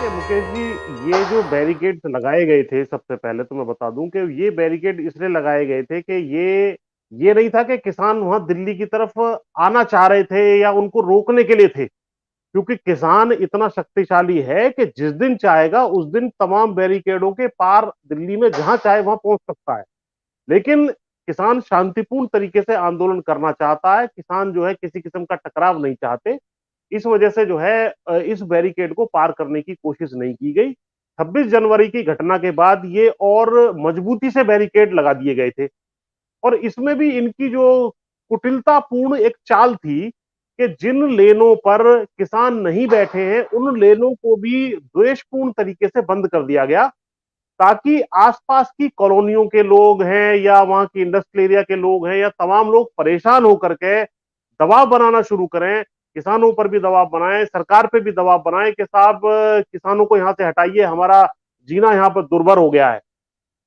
देखिए मुकेश जी, ये जो बैरिकेड्स लगाए गए थे, सबसे पहले तो मैं बता दूं कि ये बैरिकेड इसलिए लगाए गए थे कि ये नहीं था कि किसान वहां दिल्ली की तरफ आना चाह रहे थे या उनको रोकने के लिए थे। क्योंकि किसान इतना शक्तिशाली है कि जिस दिन चाहेगा उस दिन तमाम बैरिकेडों के पार दिल्ली में जहां चाहे वहां पहुंच सकता है। लेकिन किसान शांतिपूर्ण तरीके से आंदोलन करना चाहता है, किसान जो है किसी किस्म का टकराव नहीं चाहते। इस वजह से जो है इस बैरिकेड को पार करने की कोशिश नहीं की गई। 26 जनवरी की घटना के बाद ये और मजबूती से बैरिकेड लगा दिए गए थे। और इसमें भी इनकी जो कुटिलतापूर्ण एक चाल थी कि जिन लेनों पर किसान नहीं बैठे हैं उन लेनों को भी द्वेषपूर्ण तरीके से बंद कर दिया गया, ताकि आसपास की कॉलोनियों के लोग हैं या वहां की इंडस्ट्रियल एरिया के लोग हैं या तमाम लोग परेशान होकर के दबाव बनाना शुरू करें। किसानों पर भी दबाव बनाएं, सरकार पे भी दबाव बनाएं कि साहब किसानों को यहां से हटाइए, हमारा जीना यहाँ पर दुर्भर हो गया है।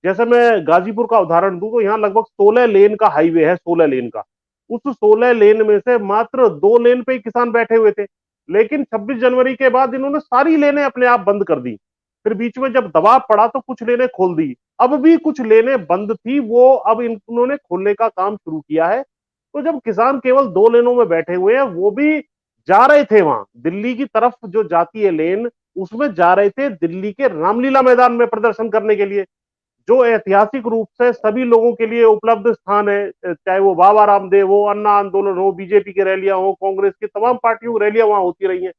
जैसे मैं गाजीपुर का उदाहरण दूं तो यहाँ लगभग 16 लेन का हाईवे है, 16 लेन का। उस 16 लेन में से मात्र 2 लेन पे ही किसान बैठे हुए थे। लेकिन 26 जनवरी के बाद इन्होंने सारी लेनें अपने आप बंद कर दी। फिर बीच में जब दबाव पड़ा तो कुछ लेनें खोल दी। अब भी कुछ लेनें बंद थी, वो अब इन्होंने खोलने का काम शुरू किया है। तो जब किसान केवल 2 लेनों में बैठे हुए हैं, वो भी जा रहे थे वहां दिल्ली की तरफ जो जाती है लेन, उसमें जा रहे थे दिल्ली के रामलीला मैदान में प्रदर्शन करने के लिए, जो ऐतिहासिक रूप से सभी लोगों के लिए उपलब्ध स्थान है। चाहे वो बाबा रामदेव हो, अन्ना आंदोलन हो, बीजेपी की रैलियां हो, कांग्रेस की तमाम पार्टियों की रैलियां वहां होती रही हैं।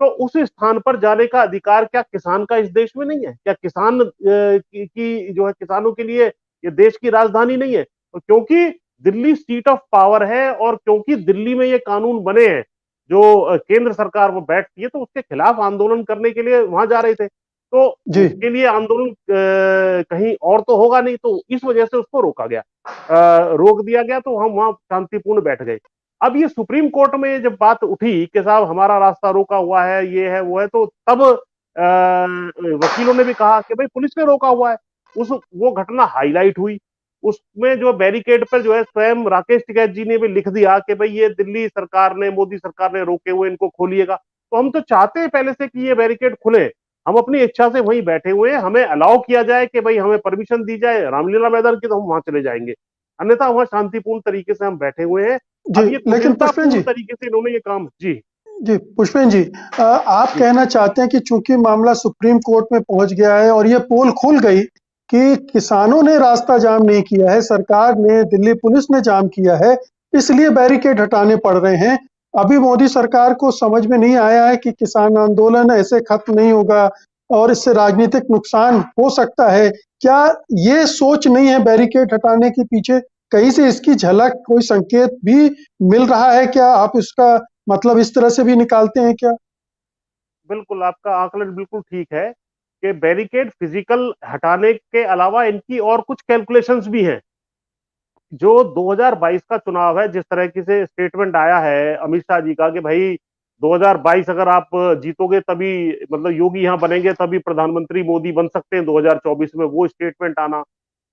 तो उस स्थान पर जाने का अधिकार क्या किसान का इस देश में नहीं है? क्या किसान की जो है किसानों के लिए ये देश की राजधानी नहीं है? तो क्योंकि दिल्ली सीट ऑफ पावर है और क्योंकि दिल्ली में ये कानून बने हैं जो केंद्र सरकार वो बैठती है, तो उसके खिलाफ आंदोलन करने के लिए वहां जा रहे थे। तो जी। उसके लिए आंदोलन कहीं और तो होगा नहीं, तो इस वजह से उसको रोका गया, रोक दिया गया, तो हम वहां शांतिपूर्ण बैठ गए। अब ये सुप्रीम कोर्ट में जब बात उठी कि साहब हमारा रास्ता रोका हुआ है, ये है वो है, तो तब वकीलों ने भी कहा कि भाई पुलिस ने रोका हुआ है। उस वो घटना हाईलाइट हुई। उसमें जो बैरिकेड पर जो है स्वयं राकेश टिकैत जी ने भी लिख दिया कि भाई ये दिल्ली सरकार ने, मोदी सरकार ने रोके हुए, इनको खोलिएगा। तो हम तो चाहते हैं पहले से कि ये बैरिकेड खुले। हम अपनी इच्छा से वहीं बैठे हुए हैं, हमें अलाउ किया जाए कि भाई हमें परमिशन दी जाए रामलीला मैदान की, तो हम वहां चले जाएंगे। अन्यथा वहां शांतिपूर्ण तरीके से हम बैठे हुए हैं। जी, अब ये लेकिन पुष्पेन कुटिलतापूर्ण जी, तरीके से इन्होंने ये काम जी। जी पुष्पेन जी, आप जी। कहना चाहते हैं कि चूंकि मामला सुप्रीम कोर्ट में पहुंच गया है और ये पोल खुल गई कि किसानों ने रास्ता जाम नहीं किया है, सरकार ने, दिल्ली पुलिस ने जाम किया है, इसलिए बैरिकेड हटाने पड़ रहे हैं। अभी मोदी सरकार को समझ में नहीं आया है कि किसान आंदोलन ऐसे खत्म नहीं होगा और इससे राजनीतिक नुकसान हो सकता है। क्या ये सोच नहीं है बैरिकेड हटाने के पीछे? कहीं से इसकी झलक, कोई संकेत भी मिल रहा है क्या? आप इसका मतलब इस तरह से भी निकालते हैं क्या? बिल्कुल, आपका आकलन बिल्कुल ठीक है कि बैरिकेड फिजिकल हटाने के अलावा इनकी और कुछ कैलकुलेशंस भी हैं। जो 2022 का चुनाव है, जिस तरह की से स्टेटमेंट आया है अमित शाह जी का कि भाई 2022 अगर आप जीतोगे तभी, मतलब योगी यहाँ बनेंगे तभी प्रधानमंत्री मोदी बन सकते हैं 2024 में, वो स्टेटमेंट आना।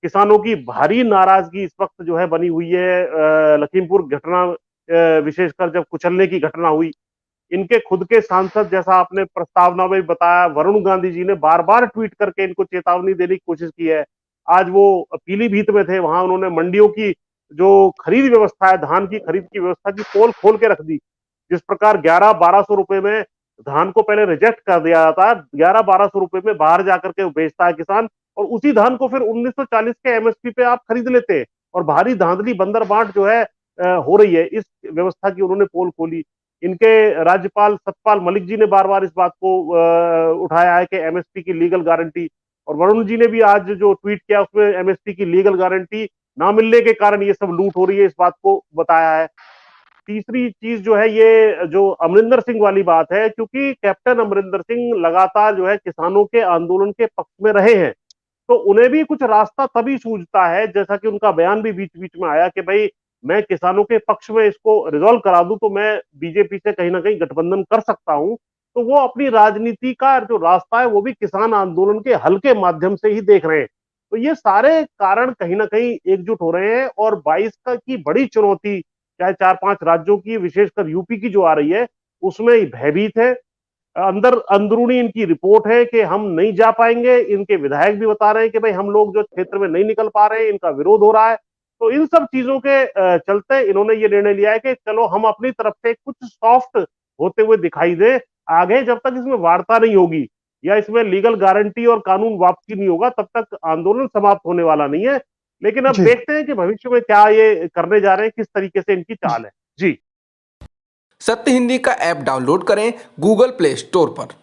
किसानों की भारी नाराजगी इस वक्त जो है बनी हुई है। लखीमपुर घटना, विशेषकर जब कुचलने की घटना हुई, इनके खुद के सांसद, जैसा आपने प्रस्तावना में बताया, वरुण गांधी जी ने बार बार ट्वीट करके इनको चेतावनी देने की कोशिश की है। आज वो पीलीभीत में थे, वहां उन्होंने मंडियों की जो खरीद व्यवस्था है, धान की खरीद की व्यवस्था की पोल खोल के रख दी। जिस प्रकार 11-1200 रुपए में धान को पहले रिजेक्ट कर दिया जाता है, 11-1200 रुपए में बाहर जाकर के बेचता है किसान, और उसी धान को फिर 1940 के एमएसपी पे आप खरीद लेते हैं। और भारी धांधली बंदर बांट जो है हो रही है, इस व्यवस्था की उन्होंने पोल खोली। इनके राज्यपाल सतपाल मलिक जी ने बार बार इस बात को उठाया है कि एमएसपी की लीगल गारंटी, और वरुण जी ने भी आज जो ट्वीट किया उसमें एमएसपी की लीगल गारंटी ना मिलने के कारण ये सब लूट हो रही है, इस बात को बताया है। तीसरी चीज जो है, ये जो अमरिंदर सिंह वाली बात है, क्योंकि कैप्टन अमरिंदर सिंह लगातार जो है किसानों के आंदोलन के पक्ष में रहे हैं, तो उन्हें भी कुछ रास्ता तभी सूझता है, जैसा कि उनका बयान भी बीच बीच में आया कि भाई मैं किसानों के पक्ष में इसको रिजॉल्व करा दूं तो मैं बीजेपी से कहीं ना कहीं गठबंधन कर सकता हूं। तो वो अपनी राजनीति का जो रास्ता है वो भी किसान आंदोलन के हल के माध्यम से ही देख रहे हैं। तो ये सारे कारण कहीं ना कहीं एकजुट हो रहे हैं, और 22 का की बड़ी चुनौती चाहे 4-5 राज्यों की, विशेषकर यूपी की जो आ रही है, उसमें भयभीत है। अंदर अंदरूनी इनकी रिपोर्ट है कि हम नहीं जा पाएंगे। इनके विधायक भी बता रहे हैं कि भाई हम लोग जो क्षेत्र में नहीं निकल पा रहे हैं, इनका विरोध हो रहा है। तो इन सब चीजों के चलते इन्होंने ये निर्णय लिया है कि चलो हम अपनी तरफ से कुछ सॉफ्ट होते हुए दिखाई दे। आगे जब तक इसमें वार्ता नहीं होगी या इसमें लीगल गारंटी और कानून वापसी नहीं होगा, तब तक आंदोलन समाप्त होने वाला नहीं है। लेकिन अब जी। देखते हैं कि भविष्य में क्या ये करने जा रहे हैं, किस तरीके से इनकी चाल है। जी। सत्य हिंदी का ऐप डाउनलोड करें गूगल प्ले स्टोर पर।